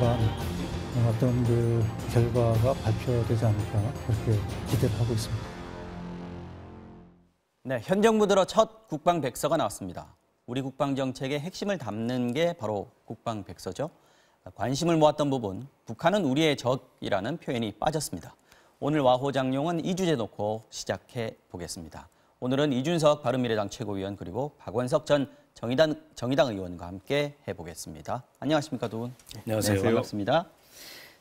조만간 어떤 그 결과가 발표되지 않을까 그렇게 기대를 하고 있습니다. 네, 현 정부 들어 첫 국방백서가 나왔습니다. 우리 국방정책의 핵심을 담는 게 바로 국방백서죠. 관심을 모았던 부분, 북한은 우리의 적이라는 표현이 빠졌습니다. 오늘 와호 장룡은 이 주제 놓고 시작해 보겠습니다. 오늘은 이준석 바른미래당 최고위원 그리고 박원석 전 정의당 의원과 함께 해보겠습니다. 안녕하십니까 두 분? 안녕하세요. 네, 반갑습니다.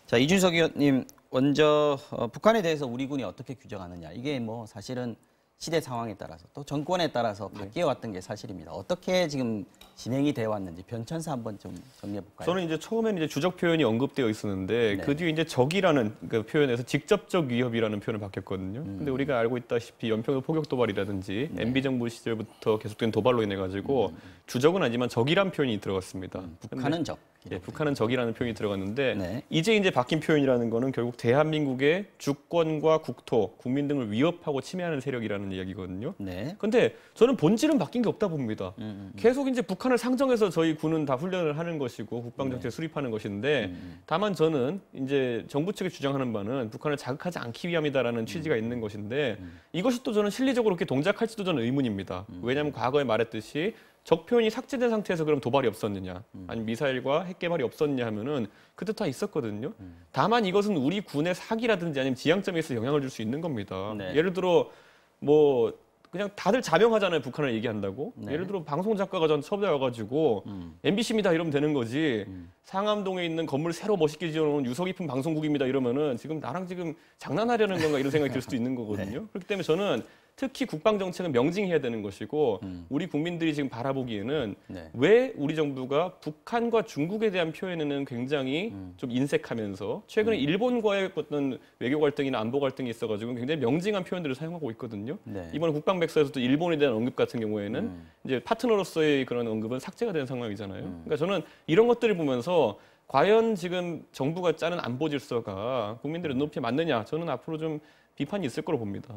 자, 이준석 의원님 먼저 북한에 대해서 우리 군이 어떻게 규정하느냐 이게 뭐 사실은 시대 상황에 따라서 또 정권에 따라서 바뀌어왔던 게 사실입니다. 어떻게 지금 진행이 되어 왔는지 변천사 한번 좀 정리해 볼까요? 저는 이제 처음에는 이제 주적 표현이 언급되어 있었는데 그 뒤에 이제 적이라는 그 표현에서 직접적 위협이라는 표현을 바뀌었거든요. 근데 우리가 알고 있다시피 연평도 포격 도발이라든지 MB 정부 시절부터 계속된 도발로 인해 가지고 주적은 아니지만 적이란 표현이 들어갔습니다. 북한은 적. 예, 북한은 적이라는 표현이 들어갔는데 이제 바뀐 표현이라는 거는 결국 대한민국의 주권과 국토, 국민 등을 위협하고 침해하는 세력이라는 이야기거든요. 그런데 저는 본질은 바뀐 게 없다 봅니다. 계속 이제 북한을 상정해서 저희 군은 다 훈련을 하는 것이고 국방정책 수립하는 것인데 다만 저는 이제 정부 측이 주장하는 바는 북한을 자극하지 않기 위함이다라는 취지가 있는 것인데 이것이 또 저는 실리적으로 그렇게 동작할지도 저는 의문입니다. 왜냐하면 과거에 말했듯이 적 표현이 삭제된 상태에서 그럼 도발이 없었느냐, 아니면 미사일과 핵 개발이 없었느냐 하면은 그때 다 있었거든요. 다만 이것은 우리 군의 사기라든지 아니면 지향점에 있어 영향을 줄 수 있는 겁니다. 예를 들어 뭐 그냥 다들 자명하잖아요. 북한을 얘기한다고. 예를 들어 방송 작가가 전 섭외 와가지고 MBC입니다 이러면 되는 거지. 상암동에 있는 건물 새로 멋있게 지어놓은 유서 깊은 방송국입니다 이러면은 지금 나랑 지금 장난하려는 건가 이런 생각이 들 수도 있는 거거든요. 그렇기 때문에 저는 특히 국방정책은 명징해야 되는 것이고 우리 국민들이 지금 바라보기에는 왜 우리 정부가 북한과 중국에 대한 표현에는 굉장히 좀 인색하면서 최근에 일본과의 어떤 외교 갈등이나 안보 갈등이 있어가지고 굉장히 명징한 표현들을 사용하고 있거든요. 이번에 국방백서에서도 일본에 대한 언급 같은 경우에는 이제 파트너로서의 그런 언급은 삭제가 된 상황이잖아요. 그러니까 저는 이런 것들을 보면서 과연 지금 정부가 짜는 안보 질서가 국민들의 눈높이에 맞느냐 저는 앞으로 좀 비판이 있을 거로 봅니다.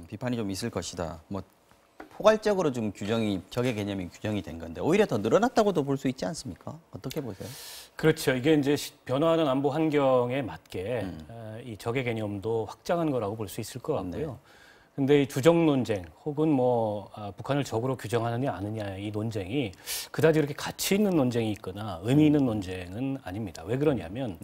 비판이 좀 있을 것이다. 뭐 포괄적으로 좀 적의 개념이 규정이 된 건데 오히려 더 늘어났다고도 볼 수 있지 않습니까? 어떻게 보세요? 그렇죠. 이게 이제 변화하는 안보 환경에 맞게 이 적의 개념도 확장한 거라고 볼 수 있을 것 같고요. 근데 이 주적 논쟁 혹은 뭐 북한을 적으로 규정하느냐 아느냐 이 논쟁이 그다지 이렇게 가치 있는 논쟁이 있거나 의미 있는 논쟁은 아닙니다. 왜 그러냐면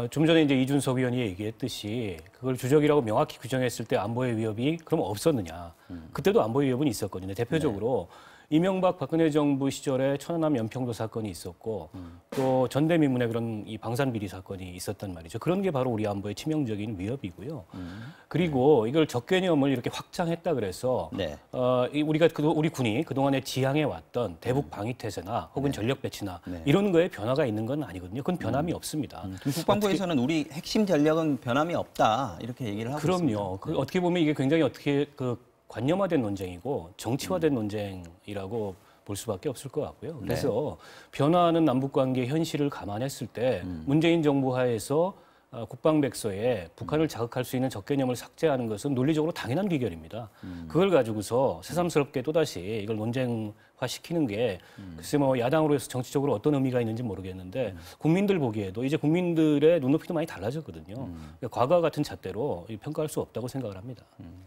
좀 전에 이제 이준석 의원이 얘기했듯이 그걸 주적이라고 명확히 규정했을 때 안보의 위협이 그럼 없었느냐. 그때도 안보의 위협은 있었거든요. 대표적으로 이명박 박근혜 정부 시절에 천안함 연평도 사건이 있었고 또 전대미문의 그런 이 방산비리 사건이 있었단 말이죠. 그런 게 바로 우리 안보의 치명적인 위협이고요. 그리고 이걸 적 개념을 이렇게 확장했다 그래서 우리 군이 그동안에 지향해 왔던 대북 방위 태세나 혹은 전력 배치나 이런 거에 변화가 있는 건 아니거든요. 그건 변함이 없습니다. 국방부에서는 우리 핵심 전력은 변함이 없다 이렇게 얘기를 하고 있습니다. 그럼요. 어떻게 보면 이게 굉장히 관념화된 논쟁이고 정치화된 논쟁이라고 볼 수밖에 없을 것 같고요. 그래서 변화하는 남북관계 현실을 감안했을 때 문재인 정부 하에서 국방백서에 북한을 자극할 수 있는 적개념을 삭제하는 것은 논리적으로 당연한 귀결입니다. 그걸 가지고서 새삼스럽게 또다시 이걸 논쟁화시키는 게 글쎄 뭐 야당으로 해서 정치적으로 어떤 의미가 있는지 모르겠는데 국민들 보기에도 이제 국민들의 눈높이도 많이 달라졌거든요. 그러니까 과거와 같은 잣대로 평가할 수 없다고 생각을 합니다.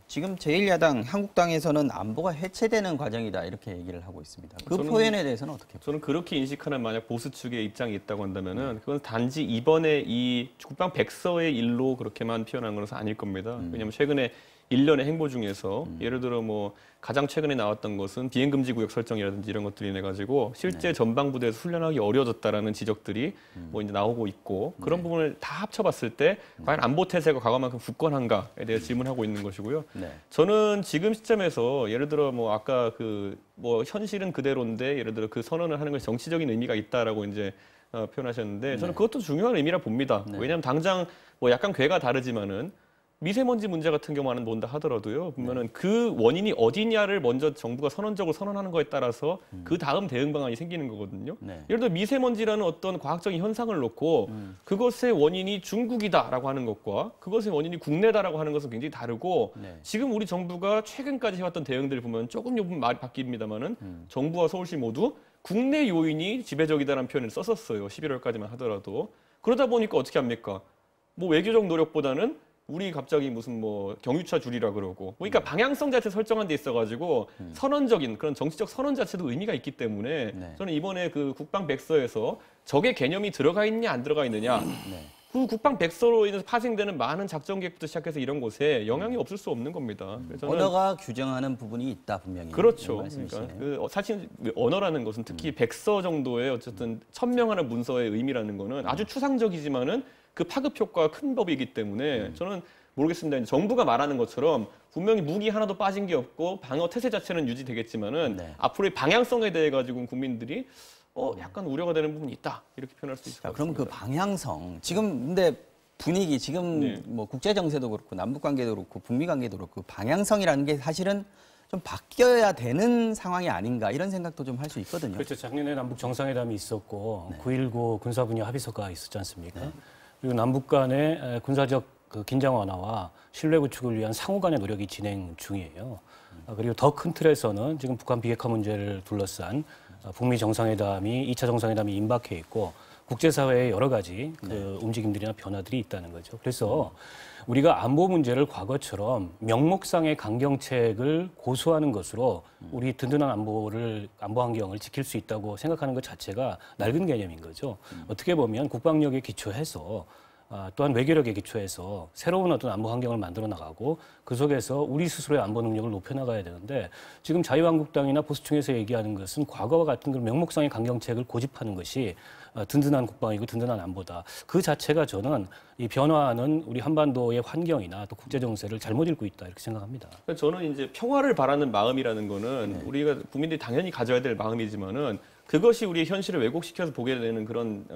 지금 제1야당 한국당에서는 안보가 해체되는 과정이다 이렇게 얘기를 하고 있습니다. 그 표현에 대해서는 어떻게 보세요? 저는 그렇게 인식하는 만약 보수 측의 입장이 있다고 한다면은 그건 단지 이번에 이 국방백서의 일로 그렇게만 표현한 것은 아닐 겁니다. 왜냐하면 최근에 일련의 행보 중에서 예를 들어 뭐 가장 최근에 나왔던 것은 비행금지 구역 설정이라든지 이런 것들이 인해 가지고 실제 전방부대에서 훈련하기 어려워졌다라는 지적들이 뭐 이제 나오고 있고 그런 부분을 다 합쳐봤을 때 과연 안보 태세가 과거만큼 굳건한가에 대해 질문하고 있는 것이고요. 저는 지금 시점에서 예를 들어 뭐 아까 뭐 현실은 그대로인데 예를 들어 그 선언을 하는 것이 정치적인 의미가 있다라고 이제 표현하셨는데 저는 그것도 중요한 의미라 봅니다. 왜냐하면 당장 뭐 약간 궤가 다르지만은 미세먼지 문제 같은 경우는 뭔다 하더라도요. 보면은 그 원인이 어디냐를 먼저 정부가 선언적으로 선언하는 거에 따라서 그 다음 대응 방안이 생기는 거거든요. 예를 들어 미세먼지라는 어떤 과학적인 현상을 놓고 그것의 원인이 중국이다라고 하는 것과 그것의 원인이 국내다라고 하는 것은 굉장히 다르고 지금 우리 정부가 최근까지 해왔던 대응들을 보면 조금 말이 바뀝니다만은 정부와 서울시 모두 국내 요인이 지배적이다라는 표현을 썼었어요. 11월까지만 하더라도. 그러다 보니까 어떻게 합니까? 뭐 외교적 노력보다는 우리 갑자기 무슨 뭐 경유차 줄이라 그러고 그러니까 방향성 자체 설정한 데 있어가지고 선언적인 그런 정치적 선언 자체도 의미가 있기 때문에 네. 저는 이번에 그 국방백서에서 적의 개념이 들어가 있느냐 안 들어가 있느냐 네. 그 국방백서로 인해서 파생되는 많은 작전 계획부터 시작해서 이런 곳에 영향이 없을 수 없는 겁니다. 그래서 저는 언어가 규정하는 부분이 있다 분명히. 그렇죠. 이런 말씀이시네요. 그러니까 사실 언어라는 것은 특히 백서 정도의 어쨌든 천명하는 문서의 의미라는 거는 아주 추상적이지만은 그 파급 효과가 큰 법이기 때문에 저는 모르겠습니다. 이제 정부가 말하는 것처럼 분명히 무기 하나도 빠진 게 없고 방어 태세 자체는 유지되겠지만은 네. 앞으로의 방향성에 대해 가지고 국민들이 약간 우려가 되는 부분이 있다 이렇게 표현할 수 있을 것 자, 같습니다. 그럼 그 방향성 지금 근데 분위기 지금 네. 뭐 국제 정세도 그렇고 남북 관계도 그렇고 북미 관계도 그렇고 방향성이라는 게 사실은 좀 바뀌어야 되는 상황이 아닌가 이런 생각도 좀 할 수 있거든요. 그렇죠. 작년에 남북 정상회담이 있었고 네. 9.19 군사 분야 합의서가 있었지 않습니까? 그리고 남북 간의 군사적 그 긴장 완화와 신뢰 구축을 위한 상호 간의 노력이 진행 중이에요. 그리고 더 큰 틀에서는 지금 북한 비핵화 문제를 둘러싼 북미 정상회담이 2차 정상회담이 임박해 있고 국제사회의 여러 가지 그 움직임들이나 변화들이 있다는 거죠. 그래서 우리가 안보 문제를 과거처럼 명목상의 강경책을 고수하는 것으로 우리 든든한 안보 환경을 지킬 수 있다고 생각하는 것 자체가 낡은 개념인 거죠. 어떻게 보면 국방력에 기초해서 또한 외교력에 기초해서 새로운 어떤 안보 환경을 만들어 나가고 그 속에서 우리 스스로의 안보 능력을 높여 나가야 되는데 지금 자유한국당이나 보수층에서 얘기하는 것은 과거와 같은 그런 명목상의 강경책을 고집하는 것이 든든한 국방이고 든든한 안보다. 그 자체가 저는 이 변화하는 우리 한반도의 환경이나 또 국제 정세를 잘못 읽고 있다 이렇게 생각합니다. 저는 이제 평화를 바라는 마음이라는 거는 우리가 국민들이 당연히 가져야 될 마음이지만은 그것이 우리의 현실을 왜곡시켜서 보게 되는 그런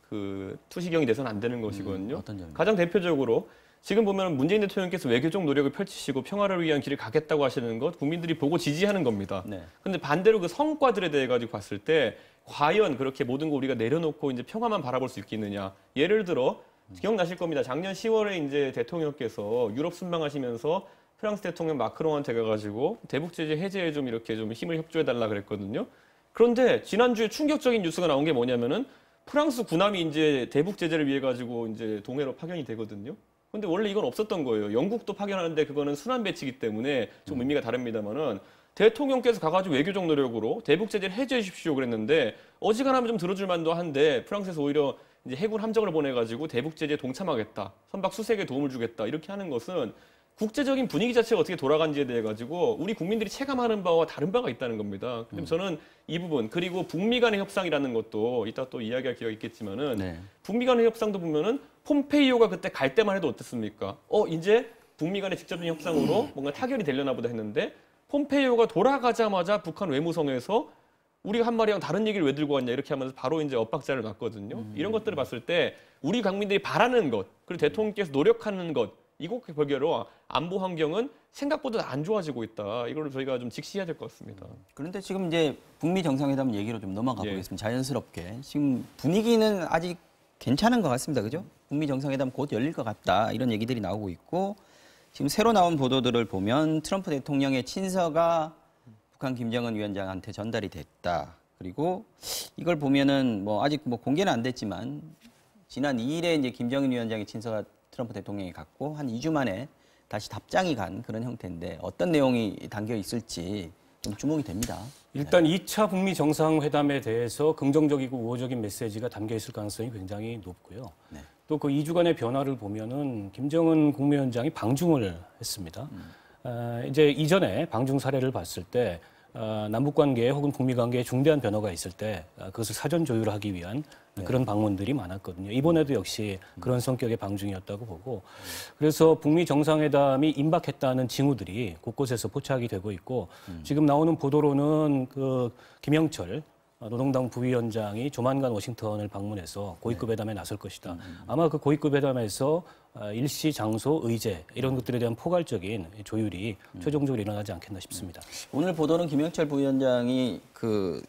그 투시경이 돼서는 안 되는 것이거든요. 어떤 점이요? 가장 대표적으로 지금 보면 문재인 대통령께서 외교적 노력을 펼치시고 평화를 위한 길을 가겠다고 하시는 것 국민들이 보고 지지하는 겁니다. 네. 근데 반대로 그 성과들에 대해 가지고 봤을 때 과연 그렇게 모든 거 우리가 내려놓고 이제 평화만 바라볼 수 있겠느냐. 예를 들어 기억나실 겁니다. 작년 10월에 이제 대통령께서 유럽 순방하시면서 프랑스 대통령 마크롱한테 가가지고 대북 제재 해제에 좀 이렇게 좀 힘을 협조해 달라 그랬거든요. 그런데 지난주에 충격적인 뉴스가 나온 게 뭐냐면은 프랑스 군함이 이제 대북 제재를 위해 가지고 이제 동해로 파견이 되거든요. 근데 원래 이건 없었던 거예요. 영국도 파견하는데 그거는 순환 배치기 때문에 좀 의미가 다릅니다만은 대통령께서 가가지고 외교적 노력으로 대북 제재를 해제해 주십시오 그랬는데 어지간하면 좀 들어줄 만도 한데 프랑스에서 오히려 이제 해군 함정을 보내가지고 대북 제재에 동참하겠다, 선박 수색에 도움을 주겠다 이렇게 하는 것은 국제적인 분위기 자체가 어떻게 돌아간지에 대해 가지고 우리 국민들이 체감하는 바와 다른 바가 있다는 겁니다. 그럼 저는 이 부분 그리고 북미 간의 협상이라는 것도 이따 또 이야기할 기회가 있겠지만은 네. 북미 간의 협상도 보면은 폼페이오가 그때 갈 때만 해도 어땠습니까? 이제 북미 간의 직접적인 협상으로 뭔가 타결이 되려나 보다 했는데 폼페이오가 돌아가자마자 북한 외무성에서 우리가 한 말이랑 다른 얘기를 왜 들고 왔냐 이렇게 하면서 바로 이제 엇박자를 놨거든요. 이런 것들을 봤을 때 우리 국민들이 바라는 것 그리고 대통령께서 노력하는 것 이거 별개로 안보 환경은 생각보다 안 좋아지고 있다. 이걸 저희가 좀 직시해야 될 것 같습니다. 그런데 지금 이제 북미 정상회담 얘기로 좀 넘어가 예. 보겠습니다. 자연스럽게 지금 분위기는 아직 괜찮은 것 같습니다. 그죠? 북미 정상회담 곧 열릴 것 같다. 이런 얘기들이 나오고 있고 지금 새로 나온 보도들을 보면 트럼프 대통령의 친서가 북한 김정은 위원장한테 전달이 됐다. 그리고 이걸 보면은 뭐 아직 뭐 공개는 안 됐지만 지난 2일에 이제 김정은 위원장의 친서가 트럼프 대통령이 갔고 한 2주 만에 다시 답장이 간 그런 형태인데 어떤 내용이 담겨 있을지 좀 주목이 됩니다. 일단 2차 북미 정상회담에 대해서 긍정적이고 우호적인 메시지가 담겨 있을 가능성이 굉장히 높고요. 네. 또 그 2주간의 변화를 보면은 김정은 국무위원장이 방중을 했습니다. 이제 이전에 방중 사례를 봤을 때 남북 관계에 혹은 북미 관계에 중대한 변화가 있을 때 그것을 사전 조율하기 위한 그런 방문들이 많았거든요. 이번에도 역시 그런 성격의 방중이었다고 보고 그래서 북미 정상회담이 임박했다는 징후들이 곳곳에서 포착이 되고 있고 지금 나오는 보도로는 그 김영철 노동당 부위원장이 조만간 워싱턴을 방문해서 고위급 회담에 나설 것이다. 아마 그 고위급 회담에서 일시, 장소, 의제 이런 것들에 대한 포괄적인 조율이 최종적으로 일어나지 않겠나 싶습니다. 오늘 보도는 김영철 부위원장이 그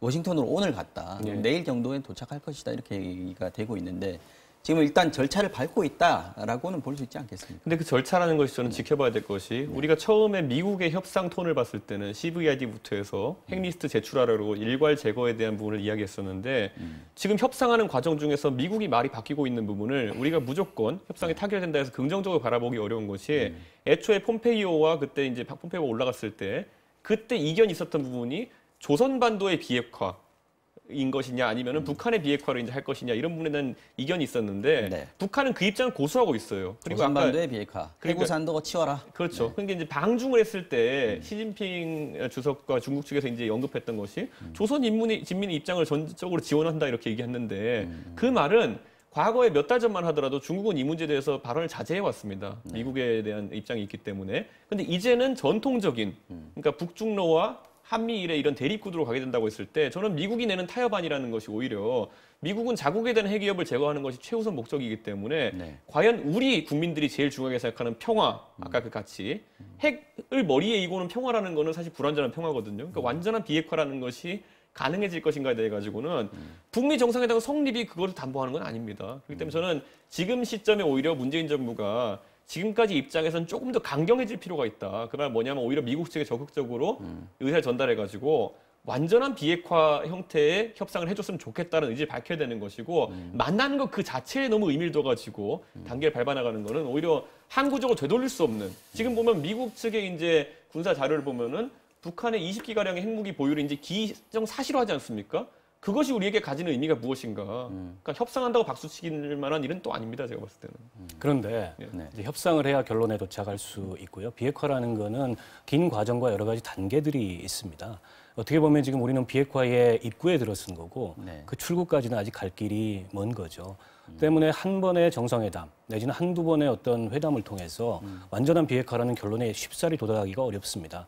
워싱턴으로 오늘 갔다. 네. 내일 정도에 도착할 것이다 이렇게 얘기가 되고 있는데 지금 일단 절차를 밟고 있다라고는 볼 수 있지 않겠습니까? 근데 그 절차라는 것이 저는 지켜봐야 될 것이 우리가 처음에 미국의 협상 톤을 봤을 때는 CVID부터 해서 핵리스트 제출하라고 일괄 제거에 대한 부분을 이야기했었는데 지금 협상하는 과정 중에서 미국이 말이 바뀌고 있는 부분을 우리가 무조건 협상이 타결된다 해서 긍정적으로 바라보기 어려운 것이 애초에 폼페이오와 그때 이제 폼페이오가 올라갔을 때 그때 이견이 있었던 부분이 조선반도의 비핵화인 것이냐 아니면은 북한의 비핵화를 이제 할 것이냐 이런 부분에 대한 이견이 있었는데 네. 북한은 그 입장을 고수하고 있어요. 그리고 조선반도의 비핵화, 그러니까- 해구산도 치워라. 그렇죠. 그러니까 이제 방중을 했을 때 시진핑 주석과 중국 측에서 이제 언급했던 것이 조선 인민의 입장을 전적으로 지원한다 이렇게 얘기했는데 그 말은 과거에 몇 달 전만 하더라도 중국은 이 문제에 대해서 발언을 자제해 왔습니다. 미국에 대한 입장이 있기 때문에. 근데 이제는 전통적인 그러니까 북중러와 한미일의 이런 대립구도로 가게 된다고 했을 때 저는 미국이 내는 타협안이라는 것이 오히려 미국은 자국에 대한 핵 위협을 제거하는 것이 최우선 목적이기 때문에 네. 과연 우리 국민들이 제일 중요하게 생각하는 평화, 아까 그 같이 핵을 머리에 이고는 평화라는 거는 사실 불완전한 평화거든요. 그러니까 완전한 비핵화라는 것이 가능해질 것인가에 대해 가지고는 북미 정상회담 성립이 그것을 담보하는 건 아닙니다. 그렇기 때문에 저는 지금 시점에 오히려 문재인 정부가 지금까지 입장에서는 조금 더 강경해질 필요가 있다. 그 말 뭐냐면 오히려 미국 측에 적극적으로 의사를 전달해 가지고 완전한 비핵화 형태의 협상을 해줬으면 좋겠다는 의지를 밝혀야 되는 것이고 만나는 것 그 자체에 너무 의미를 둬가지고 단계를 밟아나가는 거는 오히려 항구적으로 되돌릴 수 없는 지금 보면 미국 측의 이제 군사 자료를 보면은 북한의 20기가량의 핵무기 보유를 이제 기정사실화하지 않습니까? 그것이 우리에게 가지는 의미가 무엇인가? 그러니까 협상한다고 박수 치길 만한 일은 또 아닙니다. 제가 봤을 때는. 그런데 네. 이제 협상을 해야 결론에 도착할 수 있고요. 비핵화라는 거는 긴 과정과 여러 가지 단계들이 있습니다. 어떻게 보면 지금 우리는 비핵화의 입구에 들어선 거고 네. 그 출구까지는 아직 갈 길이 먼 거죠. 때문에 한 번의 정상회담 내지는 한두 번의 어떤 회담을 통해서 완전한 비핵화라는 결론에 쉽사리 도달하기가 어렵습니다.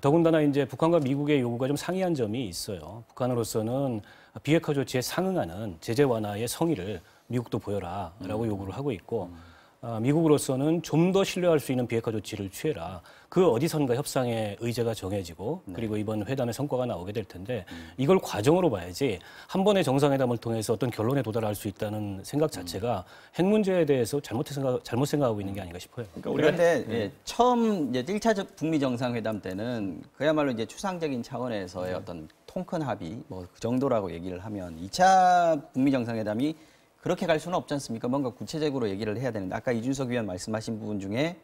더군다나 이제 북한과 미국의 요구가 좀 상이한 점이 있어요. 북한으로서는 비핵화 조치에 상응하는 제재 완화의 성의를 미국도 보여라라고 요구를 하고 있고 미국으로서는 좀 더 신뢰할 수 있는 비핵화 조치를 취해라. 그 어디선가 협상의 의제가 정해지고 그리고 이번 회담의 성과가 나오게 될 텐데 이걸 과정으로 봐야지 한 번의 정상회담을 통해서 어떤 결론에 도달할 수 있다는 생각 자체가 핵 문제에 대해서 잘못 생각하고 있는 게 아닌가 싶어요. 그런데 예, 처음 이제 1차 북미 정상회담 때는 그야말로 이제 추상적인 차원에서의 어떤 통큰 합의 뭐 그 정도라고 얘기를 하면 2차 북미 정상회담이 그렇게 갈 수는 없지 않습니까? 뭔가 구체적으로 얘기를 해야 되는데 아까 이준석 위원 말씀하신 부분 중에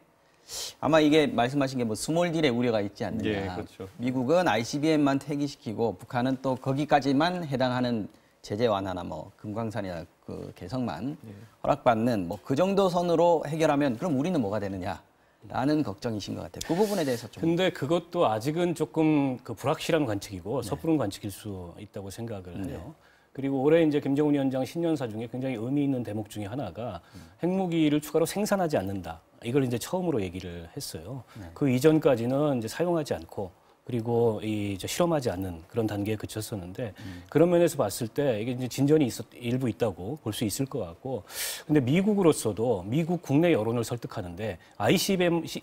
아마 이게 말씀하신 게 뭐 스몰 딜의 우려가 있지 않느냐. 예, 그렇죠. 미국은 ICBM만 폐기시키고 북한은 또 거기까지만 해당하는 제재 완화나 뭐 금강산이나 그 개성만 허락받는 뭐 그 정도 선으로 해결하면 그럼 우리는 뭐가 되느냐라는 걱정이신 것 같아요. 그 부분에 대해서 좀. 근데 그것도 아직은 조금 그 불확실한 관측이고 섣부른 관측일 수 있다고 생각을 해요. 그리고 올해 이제 김정은 위원장 신년사 중에 굉장히 의미 있는 대목 중에 하나가 핵무기를 추가로 생산하지 않는다. 이걸 이제 처음으로 얘기를 했어요. 그 이전까지는 이제 사용하지 않고 그리고 이제 실험하지 않는 그런 단계에 그쳤었는데 그런 면에서 봤을 때 이게 이제 진전이 일부 있다고 볼 수 있을 것 같고 근데 미국으로서도 미국 국내 여론을 설득하는데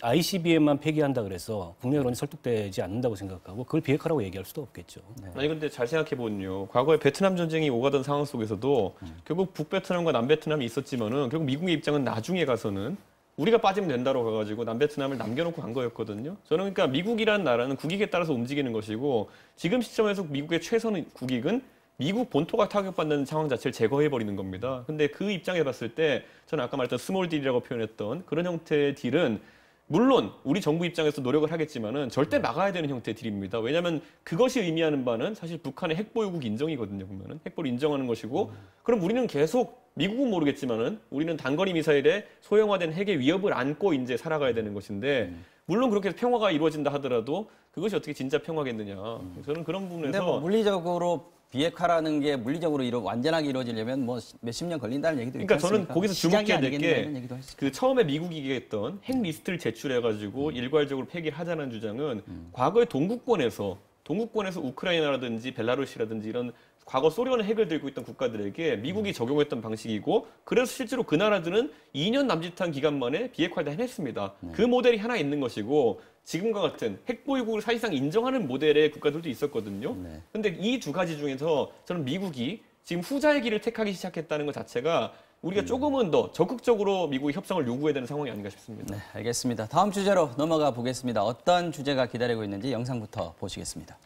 ICBM만 폐기한다 그래서 국내 여론이 설득되지 않는다고 생각하고 그걸 비핵화라고 얘기할 수도 없겠죠. 아니 근데 잘 생각해 보면요. 과거에 베트남 전쟁이 오가던 상황 속에서도 결국 북베트남과 남베트남이 있었지만은 결국 미국의 입장은 나중에 가서는 우리가 빠지면 된다로 가가지고 남베트남을 남겨놓고 간 거였거든요. 저는 그러니까 미국이라는 나라는 국익에 따라서 움직이는 것이고 지금 시점에서 미국의 최선 국익은 미국 본토가 타격받는 상황 자체를 제거해버리는 겁니다. 근데 그 입장에 봤을 때 저는 아까 말했던 스몰 딜이라고 표현했던 그런 형태의 딜은 물론 우리 정부 입장에서 노력을 하겠지만은 절대 막아야 되는 형태의 딜입니다. 왜냐하면 그것이 의미하는 바는 사실 북한의 핵보유국 인정이거든요. 보면은 핵보를 인정하는 것이고 그럼 우리는 계속 미국은 모르겠지만은 우리는 단거리 미사일에 소형화된 핵의 위협을 안고 이제 살아가야 되는 것인데 물론 그렇게 평화가 이루어진다 하더라도 그것이 어떻게 진짜 평화겠느냐. 저는 그런 부분에서 근데 뭐 물리적으로 비핵화라는 게 물리적으로 완전하게 이루어지려면 뭐 몇십 년 걸린다는 얘기도 있지 그러니까 저는 않습니까? 거기서 시작이 주목해야 안 될 되겠느냐는 게 얘기도 할 수 있고. 그 처음에 미국이 얘기했던 핵 리스트를 제출해가지고 일괄적으로 폐기를 하자는 주장은 과거의 동구권에서 우크라이나라든지 벨라루시라든지 이런 과거 소련의 핵을 들고 있던 국가들에게 미국이 적용했던 방식이고 그래서 실제로 그 나라들은 2년 남짓한 기간 만에 비핵화를 해냈습니다. 그 모델이 하나 있는 것이고 지금과 같은 핵보유국을 사실상 인정하는 모델의 국가들도 있었거든요. 그런데 이 두 가지 중에서 저는 미국이 지금 후자의 길을 택하기 시작했다는 것 자체가 우리가 조금은 더 적극적으로 미국의 협상을 요구해야 되는 상황이 아닌가 싶습니다. 네, 알겠습니다. 다음 주제로 넘어가 보겠습니다. 어떤 주제가 기다리고 있는지 영상부터 보시겠습니다.